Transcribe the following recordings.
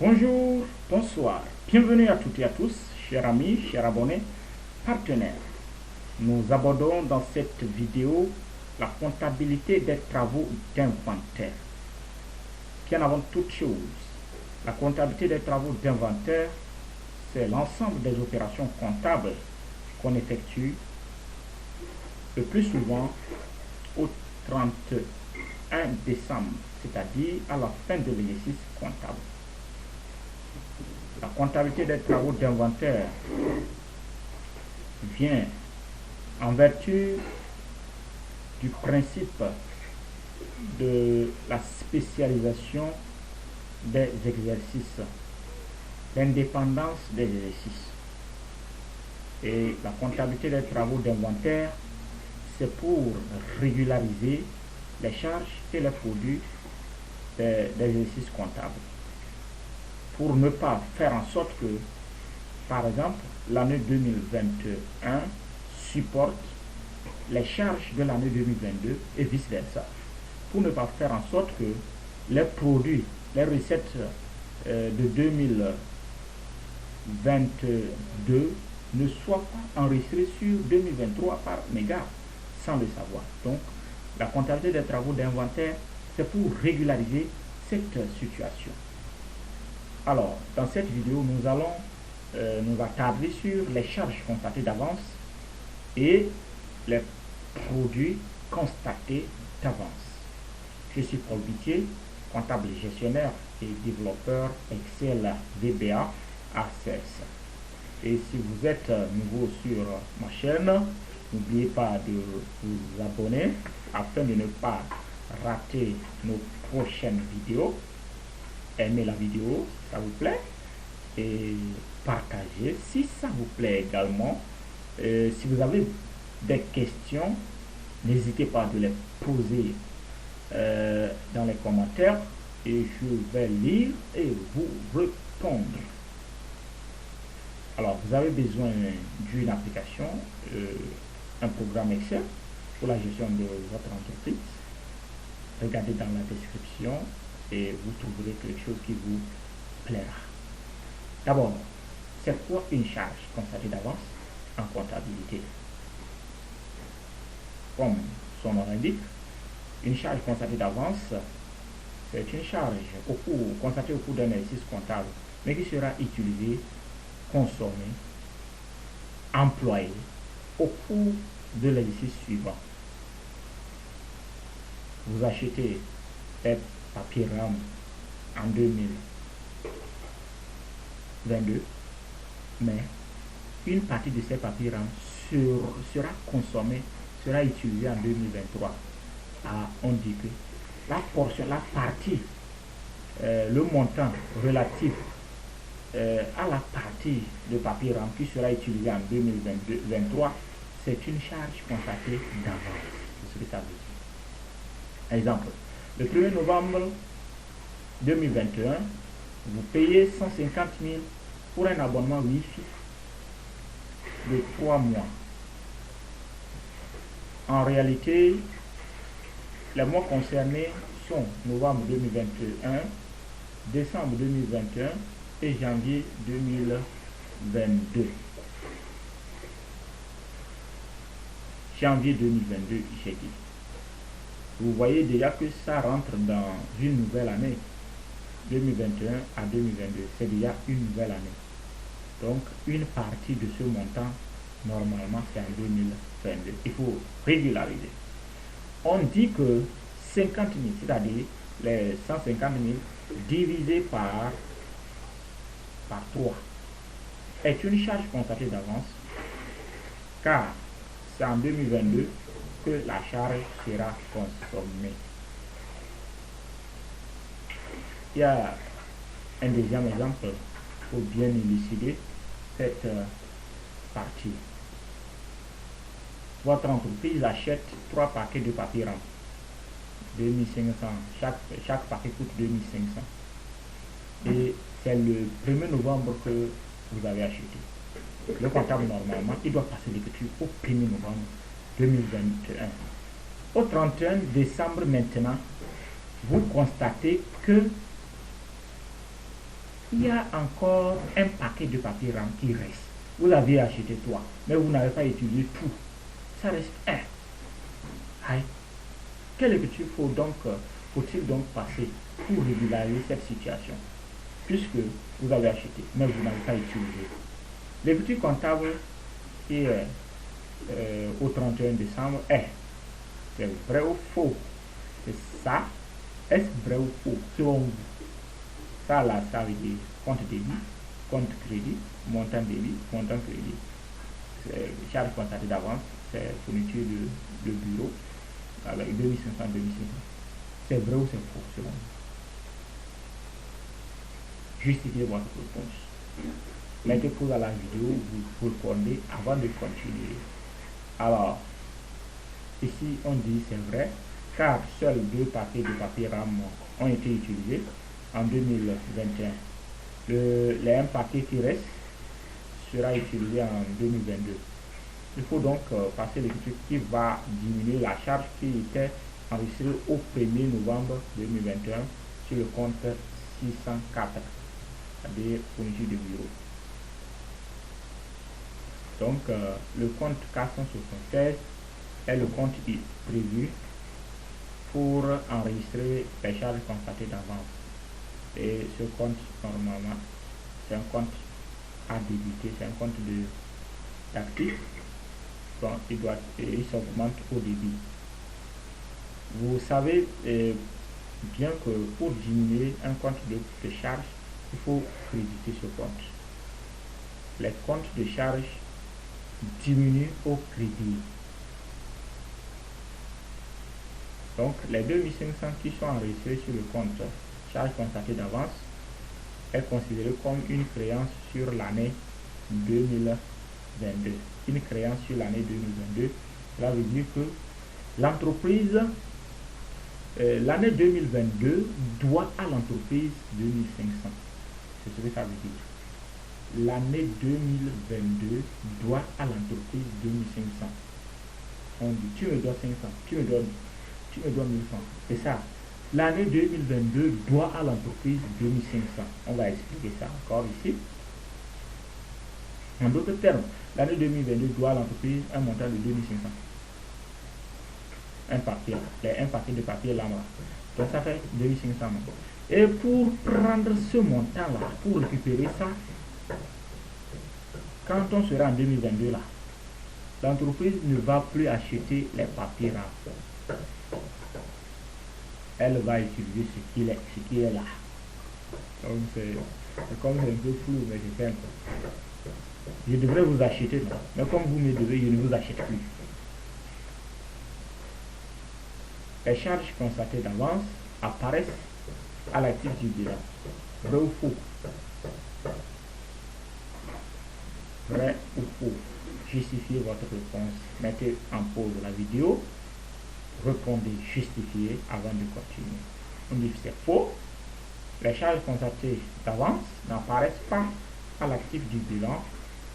Bonjour, bonsoir, bienvenue à toutes et à tous, chers amis, chers abonnés, partenaires. Nous abordons dans cette vidéo la comptabilité des travaux d'inventaire. Bien avant toute chose, la comptabilité des travaux d'inventaire, c'est l'ensemble des opérations comptables qu'on effectue le plus souvent au 31 décembre, c'est-à-dire à la fin de l'exercice comptable. La comptabilité des travaux d'inventaire vient en vertu du principe de la spécialisation des exercices, l'indépendance des exercices. Et la comptabilité des travaux d'inventaire, c'est pour régulariser les charges et les produits des exercices comptables. Pour ne pas faire en sorte que, par exemple, l'année 2021 supporte les charges de l'année 2022 et vice-versa. Pour ne pas faire en sorte que les produits, les recettes de 2022 ne soient pas enregistrées sur 2023 par mégarde, sans le savoir. Donc, la comptabilité des travaux d'inventaire, c'est pour régulariser cette situation. Alors, dans cette vidéo, nous allons nous attarder sur les charges constatées d'avance et les produits constatés d'avance. Je suis Paul Bitier, comptable gestionnaire et développeur Excel VBA ACS. Et si vous êtes nouveau sur ma chaîne, n'oubliez pas de vous abonner afin de ne pas rater nos prochaines vidéos. Aimez la vidéo, ça vous plaît, et partagez si ça vous plaît également. Si vous avez des questions, n'hésitez pas de les poser dans les commentaires et je vais lire et vous répondre. Alors, vous avez besoin d'une application, un programme Excel pour la gestion de votre entreprise. Regardez dans la description et vous trouverez quelque chose qui vous plaira. D'abord, c'est quoi une charge constatée d'avance en comptabilité? Comme son nom l'indique, une charge constatée d'avance, c'est une charge constatée au cours d'un exercice comptable, mais qui sera utilisée, consommée, employée au cours de l'exercice suivant. Vous achetez des papiers RAM en 2022, mais une partie de ces papiers RAM sera consommée, sera utilisée en 2023. On dit que la partie, le montant relatif à la partie de papier RAM qui sera utilisée en 2023, c'est une charge constatée d'avance. C'est ce que ça veut dire. Exemple, le 1er novembre 2021, vous payez 150 000 pour un abonnement Wi-Fi de 3 mois. En réalité, les mois concernés sont novembre 2021, décembre 2021 et janvier 2022. Janvier 2022, j'ai dit. Vous voyez déjà que ça rentre dans une nouvelle année. 2021 à 2022, c'est déjà une nouvelle année. Donc, une partie de ce montant, normalement, c'est en 2022. Il faut régulariser. On dit que 50 000, c'est-à-dire les 150 000 divisé par 3, est une charge constatée d'avance, car c'est en 2022 que la charge sera consommée. Il y a un deuxième exemple pour bien élucider cette partie. Votre entreprise achète 3 paquets de papier RAM, 2500, chaque paquet coûte 2500, et c'est le 1er novembre que vous avez acheté. Le comptable, normalement, il doit passer l'écriture au 1er novembre 2021. Au 31 décembre maintenant, vous constatez que il y a encore un paquet de papier rame qui reste. Vous avez acheté 3, mais vous n'avez pas utilisé tout. Ça reste 1. Aïe. Quelle écriture faut-il donc passer pour régulariser cette situation, puisque vous avez acheté, mais vous n'avez pas utilisé? L'écriture comptable qui est au 31 décembre c'est vrai ou faux? C'est ça. Est-ce vrai ou faux selon vous? Ça là, ça veut dire compte débit, compte crédit, montant débit, montant crédit. Charge constatée d'avance, c'est fourniture de bureau avec 2500, 2500. C'est vrai ou c'est faux selon vous? Justifiez votre réponse. Mettez pause à la vidéo, vous répondez avant de continuer. Alors, ici on dit c'est vrai, car seuls 2 paquets de papier rame ont été utilisés en 2021. Les 1 paquet qui reste sera utilisé en 2022. Il faut donc passer l'écriture qui va diminuer la charge qui était enregistrée au 1er novembre 2021 sur le compte 604, c'est-à-dire fourniture de bureau. Donc, le compte 476 est le compte prévu pour enregistrer les charges constatées d'avance. Et ce compte, normalement, c'est un compte à débiter, c'est un compte d'actifs. Donc, il s'augmente au débit. Vous savez bien que pour diminuer un compte de charge, il faut créditer ce compte. Les comptes de charge diminuent au crédit. Donc, les 2500 qui sont enregistrés sur le compte charge constatée d'avance est considéré comme une créance sur l'année 2022. Une créance sur l'année 2022, cela veut dire que l'entreprise, l'année 2022 doit à l'entreprise 2500. C'est ce que ça veut dire. L'année 2022 doit à l'entreprise 2500. On dit, tu me dois 500, tu me dois 1000 francs. C'est ça. L'année 2022 doit à l'entreprise 2500. On va expliquer ça encore ici. En d'autres termes, l'année 2022 doit à l'entreprise un montant de 2500. Un paquet de papier lama. Donc ça fait 2500. Et pour prendre ce montant-là, pour récupérer ça, quand on sera en 2022 là, l'entreprise ne va plus acheter les papiers rares. Elle va utiliser ce qui est là. Donc c'est comme c'est un peu flou, mais c'est simple. Je devrais vous acheter, non? Mais comme vous me devez, je ne vous achète plus. Les charges constatées d'avance apparaissent à l'actif du bilan. Vrai ou faux? Vrai ou faux? Justifiez votre réponse. Mettez en pause la vidéo. Répondez justifiez avant de continuer. On dit que c'est faux. Les charges constatées d'avance n'apparaissent pas à l'actif du bilan,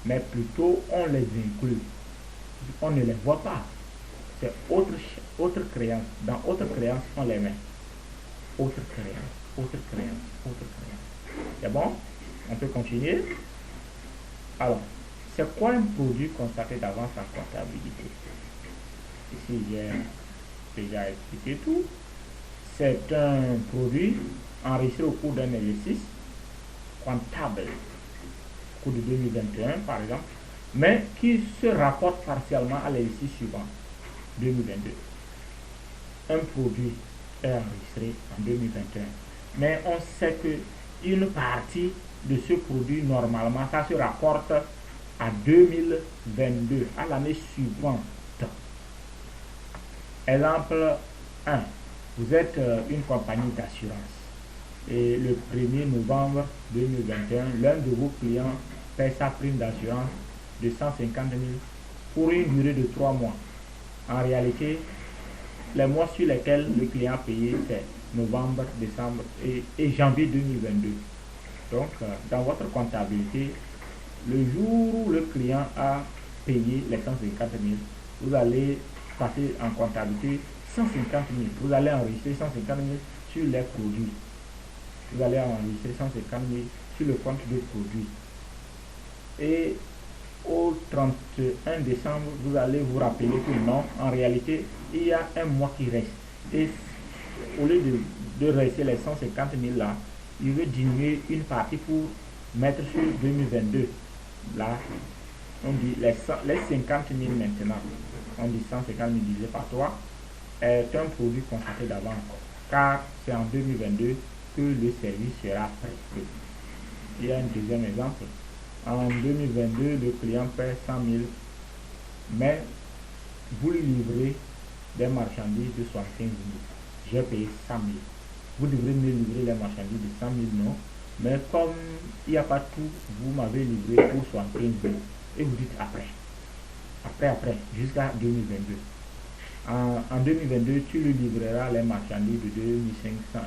mais plutôt on les inclut. On ne les voit pas. C'est autre créance. Dans autre créance, on les met. Autre créance. C'est bon? On peut continuer. Alors, c'est quoi un produit constaté d'avance en comptabilité? Ici, j'ai déjà expliqué tout. C'est un produit enregistré au cours d'un exercice comptable, au cours de 2021 par exemple, mais qui se rapporte partiellement à l'exercice suivant, 2022. Un produit est enregistré en 2021, mais on sait que une partie de ce produit, normalement, ça se rapporte à 2022, à l'année suivante. Exemple 1. Vous êtes une compagnie d'assurance et le 1er novembre 2021, l'un de vos clients paie sa prime d'assurance de 150 000 pour une durée de 3 mois. En réalité, les mois sur lesquels le client a payé, c'est novembre, décembre et janvier 2022. Donc, dans votre comptabilité, le jour où le client a payé les 150 000, vous allez passer en comptabilité 150 000. Vous allez enregistrer 150 000 sur les produits. Vous allez enregistrer 150 000 sur le compte de produit. Et au 31 décembre, vous allez vous rappeler que non, en réalité, il y a un mois qui reste. Et au lieu de rester les 150 000 là, il veut diminuer une partie pour mettre sur 2022. Là, on dit les 50 000 maintenant, on dit 150 000 divisé par 3, est un produit constaté d'avance, car c'est en 2022 que le service sera presté. Il y a un deuxième exemple. En 2022, le client paie 100 000, mais vous lui livrez des marchandises de 75 000. J'ai payé 100 000. Vous devrez me livrer les marchandises de 100 000, non. Mais comme il n'y a pas tout, vous m'avez livré pour 75 000. Et vous dites après, jusqu'à 2022. En 2022, tu lui livreras les marchandises de 2500,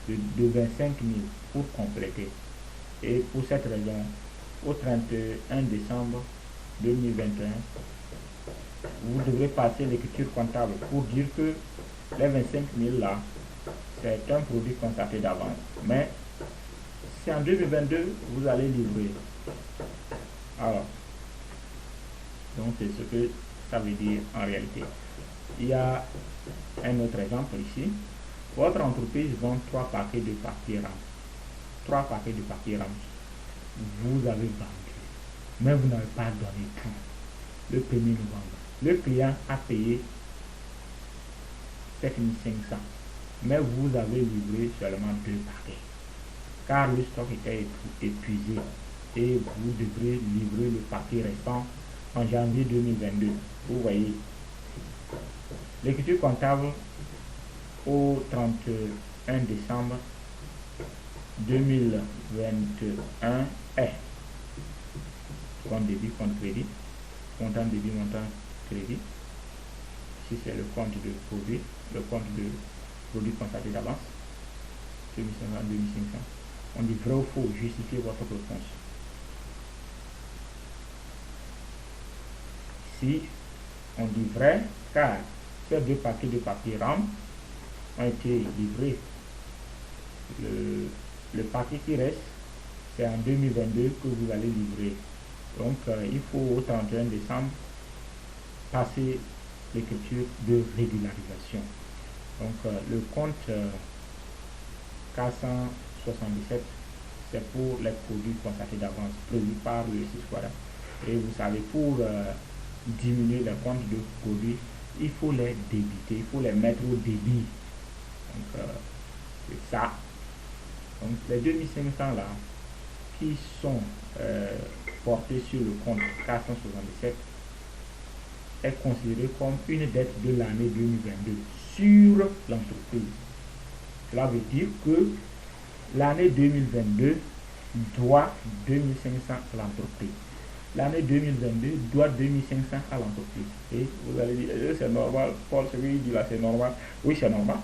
de 25 000 pour compléter. Et pour cette raison, au 31 décembre 2021, vous devrez passer l'écriture comptable pour dire que les 25 000 là, c'est un produit constaté d'avance. Mais c'est en 2022 vous allez livrer. Alors, donc c'est ce que ça veut dire en réalité. Il y a un autre exemple ici. Votre entreprise vend 3 paquets de papier RAM. 3 paquets de papier RAM. Vous avez vendu, mais vous n'avez pas donné tout. Le 1er novembre, le client a payé 7 500, mais vous avez livré seulement 2 paquets, car le stock était épuisé et vous devrez livrer le paquet restant en janvier 2022. Vous voyez, l'écriture comptable au 31 décembre 2021 est compte débit, compte crédit, montant débit, montant crédit. Ici c'est le compte de produit, le compte de produit constaté d'avance, 2500, 2500. On dit vrai ou faux, justifiez votre réponse. Ici, on dit vrai, car ces 2 paquets de papier RAM ont été livrés. Le paquet qui reste, c'est en 2022 que vous allez livrer. Donc, il faut au 31 décembre passer l'écriture de régularisation. Donc, le compte 477, c'est pour les produits constatés d'avance prévus par le CISQUADA. Et vous savez, pour diminuer les comptes de produits, il faut les débiter, il faut les mettre au débit. Donc, c'est ça. Donc, les 2500 là, qui sont portés sur le compte 477, est considéré comme une dette de l'année 2022 sur l'entreprise. Cela veut dire que l'année 2022 doit 2500 à l'entreprise. L'année 2022 doit 2500 à l'entreprise. Et vous allez dire, c'est normal, Paul, ce qu'il dit là, c'est normal. Oui, c'est normal.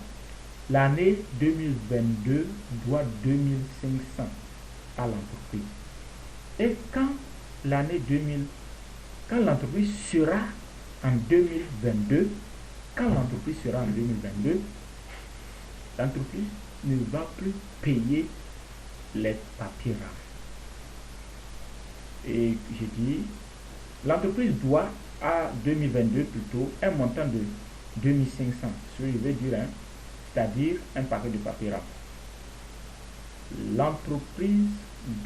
L'année 2022 doit 2500 à l'entreprise. Et quand l'entreprise sera en 2022, l'entreprise ne va plus payer les papiers RAM. Et je dis, l'entreprise doit à 2022 plutôt un montant de 2500, ce qui veut dire, c'est-à-dire un paquet de papier RAM. L'entreprise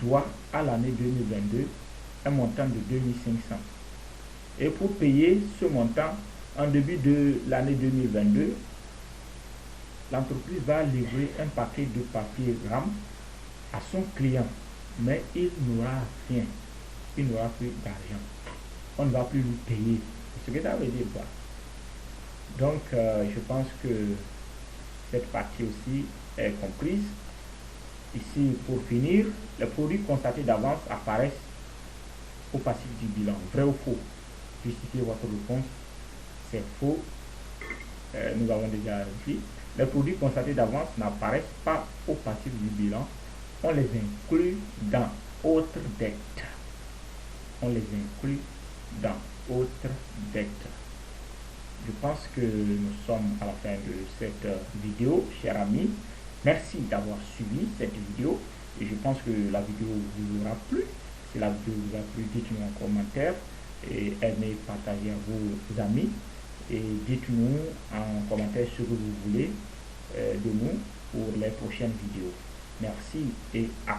doit à l'année 2022 un montant de 2500. Et pour payer ce montant en début de l'année 2022, l'entreprise va livrer un paquet de papier RAM à son client, mais il n'aura rien, il n'aura plus d'argent, on ne va plus lui payer. Ce que ça veut dire quoi? Donc je pense que cette partie aussi est comprise. Ici, pour finir, les produits constatés d'avance apparaissent au passif du bilan. Vrai ou faux? Justifiez votre réponse. C'est faux. Nous avons déjà dit. Les produits constatés d'avance n'apparaissent pas au passif du bilan. On les inclut dans autres dettes. Je pense que nous sommes à la fin de cette vidéo, chers amis. Merci d'avoir suivi cette vidéo. Et je pense que la vidéo vous aura plu. Si la vidéo vous a plu, dites-nous en commentaire et aimez, partagez à vos amis et dites-nous en commentaire ce que vous voulez de nous pour les prochaines vidéos. Merci et à